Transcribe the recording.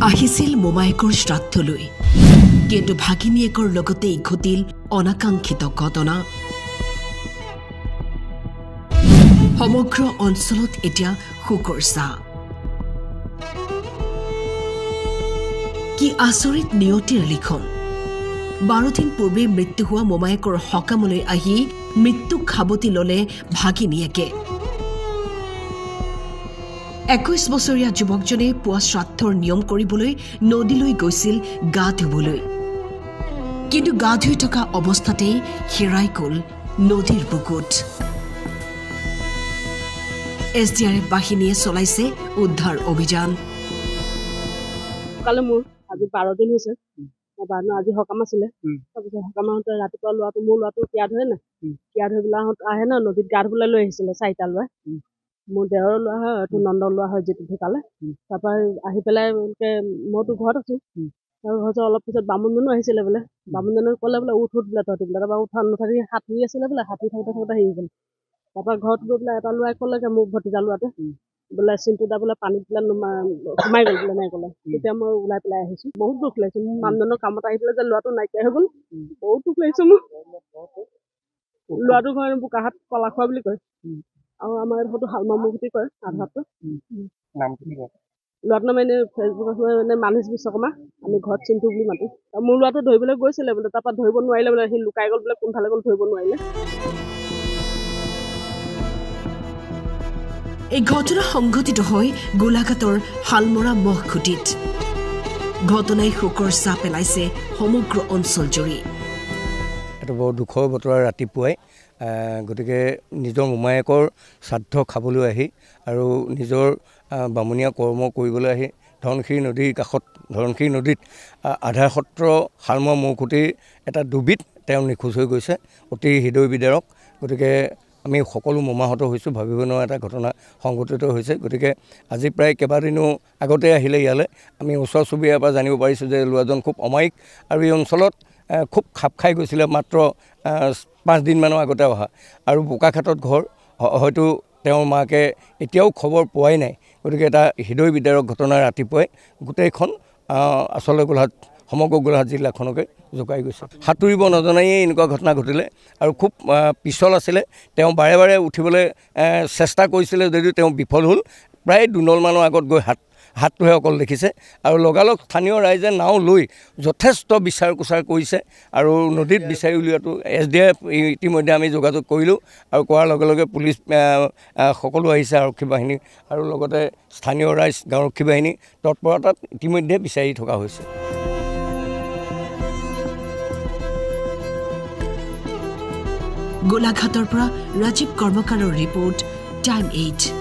আহিছিল মোমায়েকৰ শ্ৰাদ্ধলৈ কিন্তু ভাগিনীয়েকৰ লগতে ঘটিল অনাকাংক্ষিত ঘটনা সমগ্ৰ অঞ্চলত এতিয়া শোকৰ ছাঁ কি আচৰিত নিয়তিৰ লিখন 12 দিন পূৰ্বে মৃত্যু হোৱা মোমায়েকৰ হকামলৈ আহি মৃত্যুক খাবতি ললে ভাগিনীয়েকে 21 বছৰীয়া যুৱকজনে পুৱা শ্ৰাদ্ধৰ নিয়ম কৰিবলৈ নদীলৈ গৈছিল গা ধুবলৈ কিন্তু গা ধুই থকা অৱস্থাতেই হেৰাই গ'ল নদীৰ বুকুত এছডিআৰএফ বাহিনীয়ে চলাইছে উদ্ধাৰ অভিযান কালে মোৰ আজি 12 দিন হৈছে আজি সকাম আছিলে তাৰপিছত সকামতে ৰাতিপুৱা লোৱাটো মোৰ লোৱাটো কিয়া ধৰে না কিয়া ধৰি বিলাহত আহে না নদীত গা ধুবলৈ লৈ আহিছিলে চাৰিটা লোৱা মোৰ দেহৰ লোৱা হয় এইটো নন্দ লোৱা হয় যেটো ঢুকালে তাৰপৰা আহি পেলাই মইতো ঘৰত আছো আৰু হয়তো অলপ পিছত বামুণজনো আহিছিলে বোলে বামুণজনে ক'লে বোলে উঠ বোলে তহঁতি বোলে তাৰপৰা উঠা নুঠাৰি হাতী আছিলে বোলে হাতী থাকোঁতে হেৰি গ'ল তাৰপৰা ঘৰত গৈ পেলাই এটা লোৱাই ক'লে মোক ভতিজা লোৱাটো বোলে চিন্তুদা বোলে পানীত বোলে সোমাই গ'ল বোলে নাই ক'লে তেতিয়া মই ওলাই পেলাই আহিছো বহুত দুখ লাগিছে মোৰ মানুহজনৰ কামত আহি পেলাই যে ল'ৰাটো নাইকিয়া হৈ গ'ল বহুত দুখ লাগিছে মোৰ ল'ৰাটোৰ ঘৰ বোকাহাট কলাখোৱা বুলি কয় আৰু আমাৰ হয়তো হালমামুগুটি কয় আধাৰটো ল'ৰাটোৰ নাম এনে ফেচবুকত মানে মানিছ বিশ্বকৰ্মা আমি ঘৰত চিন্তু বুলি মাতো আৰু মোৰ ল'ৰাটো ধৰিবলৈ গৈছিলে বোলে তাৰপৰা ধৰিব নোৱাৰিলে বোলে সি লুকাই গ'ল বোলে কোনফালে গ'ল ধৰিব নোৱাৰিলে এই ঘটনা সংঘটিত হয় গোলাঘাটৰ হালমৰা মহখুটিত ঘটনাই শোকৰ ছাঁ পেলাইছে সমগ্ৰ অঞ্চল জুৰি এটা বৰ দুখৰ বতৰা ৰাতিপুৱাই গতিকে নিজৰ মোমায়েকৰ শ্ৰাদ্ধ খাবলৈ আহি আৰু নিজৰ বামুণীয়া কৰ্ম কৰিবলৈ আহি ধনশিৰি নদীৰ কাষত ধনশিৰি নদীত আধাৰ সত্ৰ হালমৰা মহখুটিৰ এটা ডুবিত তেওঁ নিখোজ হৈ গৈছে অতি হৃদয় বিদাৰক গতিকে আমি সকলো মৰ্মাহত হৈছোঁ ভাবিব নোৱাৰা এটা ঘটনা সংঘটিত হৈছে গতিকে আজি প্ৰায় কেইবাদিনো আগতে আহিলে ইয়ালৈ আমি ওচৰ চুবুৰীয়াৰ পৰা জানিব পাৰিছোঁ যে ল'ৰাজন খুব অমায়িক আৰু এই অঞ্চলত খুব খাপ খাই গৈছিলে মাত্ৰ 5 দিনমানৰ আগতে অহা আৰু বোকাখাটত ঘৰ হয়তো তেওঁৰ মাকে এতিয়াও খবৰ পোৱাই নাই গতিকে এটা হৃদয় বিদাৰক ঘটনা ৰাতিপুৱাই গোটেইখন আচলতে গোলাঘাট সমগ্ৰ গোলাঘাট জিলাখনকে জোকাই গৈছে সাঁতুৰিব নজনায়েই এনেকুৱা ঘটনা ঘটিলে আৰু খুব পিছল আছিলে তেওঁ বাৰে বাৰে উঠিবলৈ চেষ্টা কৰিছিলে যদিও তেওঁ বিফল হ'ল প্ৰায় 2 নলমানৰ আগত গৈ হাতটোহে অকল দেখিছে আৰু লগালগ স্থানীয় ৰাইজে নাও লৈ যথেষ্ট বিচাৰ কুচাৰ কৰিছে আৰু নদীত বিচাৰি উলিওৱাটো এছডিএফ ইতিমধ্যে আমি যোগাযোগ কৰিলোঁ আৰু কৰাৰ লগে লগে পুলিচ সকলো আহিছে আৰক্ষী বাহিনী আৰু লগতে স্থানীয় ৰাইজ গাঁওৰক্ষী বাহিনী তৎপৰতাত ইতিমধ্যে বিচাৰি থকা হৈছে গোলাঘাটৰ পৰা ৰাজীৱ কৰ্মকাৰৰ ৰিপৰ্ট টাইম 8